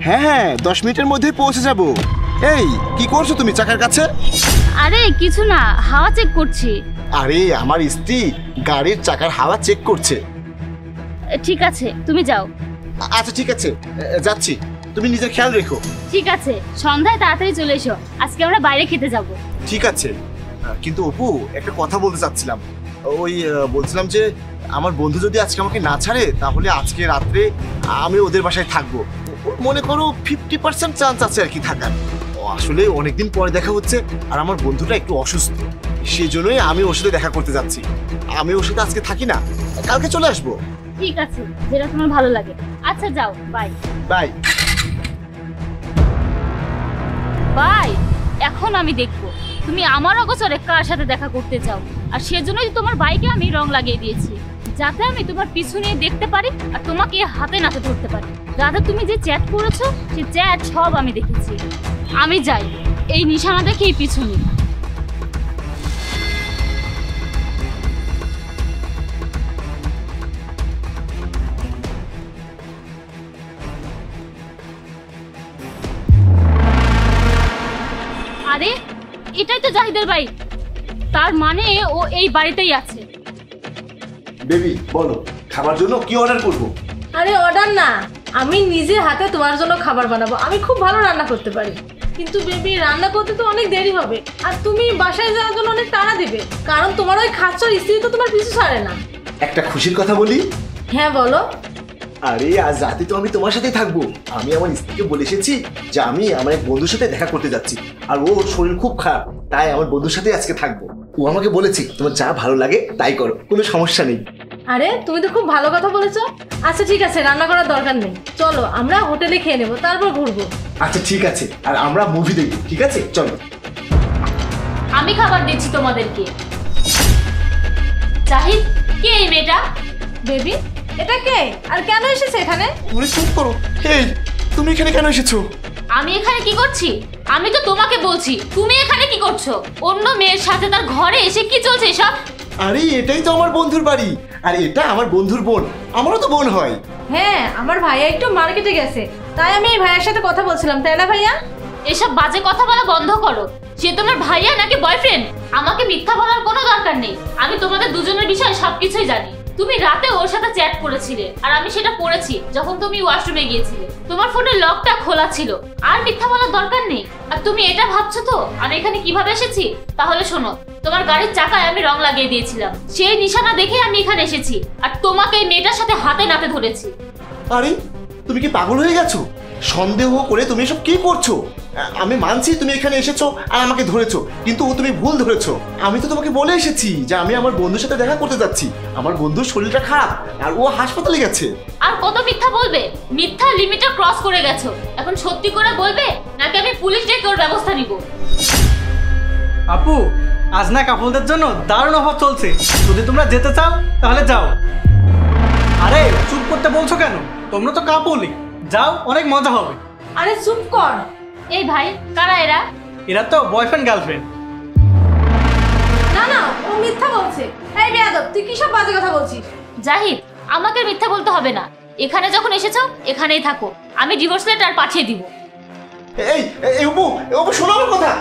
হ্যাঁ হ্যাঁ 10 মিনিটের মধ্যেই পৌঁছে যাব। এই কি করছো তুমি চাকার কাছে? আরে কিছু না, হাওয়া চেক করছি। আরে আমার স্ত্রী গাড়ির চাকার হাওয়া চেক করছে। ঠিক আছে, তুমি যাও। আচ্ছা ঠিক আছে, যাচ্ছি। তুমি নিজের খেয়াল রেখো। ঠিক আছে, সন্ধ্যায় তাড়াতাড়ি চলে এসো। আজকে আমরা বাইরে খেতে যাব। ঠিক আছে, কিন্তু অপু একটা কথা বলতে চাচ্ছিলাম। ওই বলছিলাম যে আমার বন্ধু যদি আজকে আমাকে না ছাড়ে তাহলে আজকে রাত্রে আমি ওদের বাসায় থাকবো। মনে করো 50% চান্স আছে আর কি থাকার। আসলে অনেকদিন পরে দেখা হচ্ছে, আর আমার বন্ধুটা একটু অসুস্থ, সেই জন্যই আমি ওর সাথে দেখা করতে যাচ্ছি। আমি ওর সাথে আজকে থাকি না, কালকে চলে আসবো। ঠিক আছে, যেটা তোমার ভালো লাগে। আচ্ছা যাও, বাই বাই বাই। এখন আমি দেখবো তুমি আমার অগোচরে কার সাথে দেখা করতে চাও। আর সেজন্যই তোমার বাইকে আমি রং লাগিয়ে দিয়েছি, যাতে আমি তোমার পিছু নিয়ে দেখতে পারি আর তোমাকে হাতে নাতে ধরতে পারি। যাতে তুমি যে চ্যাট করেছো সেই চ্যাট সব আমি দেখেছি। আমি যাই, এই নিশানা দেখেই পিছু নিই। আরে এটাই তো জাহিদের বাড়ি, তার মানে ও এই বাড়িতেই আছে। বেবি বলো, খাবার জন্য কি অর্ডার করব? আরে অর্ডার না, আমি নিজে হাতে তোমার জন্য খাবার বানাবো। আমি খুব ভালো রান্না করতে পারি, কিন্তু বেবি রান্না করতে তো অনেক দেরি হবে, আর তুমি বাসায় যাওয়ার জন্য অনেক তাড়া দিবে, কারণ তোমার ওই খাচ্চর স্ত্রী তো তোমার পিছু ছাড়ে না। একটা খুশির কথা বলি। হ্যাঁ বলো। আরে আজ রাতে তো আমি তোমার সাথেই থাকবো। আমি আমার স্ত্রীকে বলে এসেছি যে আমি আমার এক বন্ধুর সাথে দেখা করতে যাচ্ছি, আর ওর শরীর খুব খারাপ, তাই আমার বন্ধুর সাথে আজকে থাকবো। ও আমাকে বলেছে তোমার যা ভালো লাগে তাই করো, কোনো সমস্যা নেই। আরে তুমি তো খুব ভালো কথা বলেছো। আচ্ছা ঠিক আছে, রান্না করার দরকার নেই, চলো আমরা হোটেলে খেয়ে নেবো, তারপর ঘুরবো। আচ্ছা ঠিক আছে, আর আমরা মুভি দেখবো। ঠিক আছে চলো। আমি খাবার দিচ্ছি তোমাদেরকে। জাহিদ, কে এই মেয়েটা? বেবি এটা কে আর কেন এসেছে এখানে? তুমি চুপ করো। এই তুমি এখানে কেন এসেছো? আমি এখানে কি করছি? আমি তো তোমাকে বলছি তুমি এখানে কি করছো? অন্য মেয়ের সাথে তার ঘরে এসে কি চলছে এসব? আরে এটাই তো আমার বন্ধুর বাড়ি, আর এটা আমার বন্ধুর বোন। আমারও তো বোন হয়। হ্যাঁ, আমার ভাইয়া একটু মার্কেটে গেছে, তাই আমি এই ভাইয়ার সাথে কথা বলছিলাম, তাই না ভাইয়া? এসব বাজে কথা বলা বন্ধ করো। সে তোমার ভাইয়া নাকি বয়ফ্রেন্ড? আমাকে মিথ্যা বলার কোনো দরকার নেই। আমি তোমাদের দুজনের বিষয়ে সবকিছুই জানি। তুমি রাতে ওর সাথে চ্যাট করেছিলে, আর আমি সেটা পড়েছি যখন তুমি ওয়াশরুমে গিয়েছিলে। তোমার ফোনের লকটা খোলা ছিল, আর মিথ্যা বলার দরকার নেই। আর তুমি এটা ভাবছো তো আমি এখানে কিভাবে এসেছি? তাহলে শোনো, তোমার গাড়ির চাকায় আমি রং লাগিয়ে দিয়েছিলাম, সেই নিশানা দেখে আমি এখানে এসেছি, আর তোমাকে এই মেয়েটার সাথে হাতে নাতে ধরেছি। আরে তুমি কি পাগল হয়ে গেছো? সন্দেহ করে তুমি এসব কি করছো? আমি মানছি তুমি এখানে এসেছো আর আমাকে ধরেছো, কিন্তু তুমি ভুল ধরেছো। আমি তো তোমাকে বলে এসেছি যে আমি আমার বন্ধুর সাথে দেখা করতে যাচ্ছি। আমার বন্ধুর শরীরটা খারাপ, আর ও হাসপাতালে গেছে। আর কত মিথ্যা বলবে? মিথ্যা লিমিটটা ক্রস করে গেছো। এখন সত্যি করে বলবে, নাকি আমি পুলিশ ডেকে ওর ব্যবস্থা নিব? আপু, আজ না কাপলদের জন্য দারুণ অফার চলছে, যদি তোমরা যেতে চাও তাহলে যাও। আরে চুপ করতে বলছো কেন? তোমরা তো কাপলই, যাও, অনেক মজা হবে। আরে চুপ কর। এই ভাই, কারা এরা? এরা তো বয়ফ্রেন্ড গার্লফ্রেন্ড। না না, ও মিথ্যা বলছে। এই বেয়াদব, তুই কি সব বাজে কথা বলছিস? জাহিদ, আমাকে মিথ্যা বলতে হবে না। এখানে যখন এসেছো এখানেই থাকো। আমি ডিভোর্স লেটার পাঠিয়ে দিব। এই অপু, অপু শোনো আমার কথা।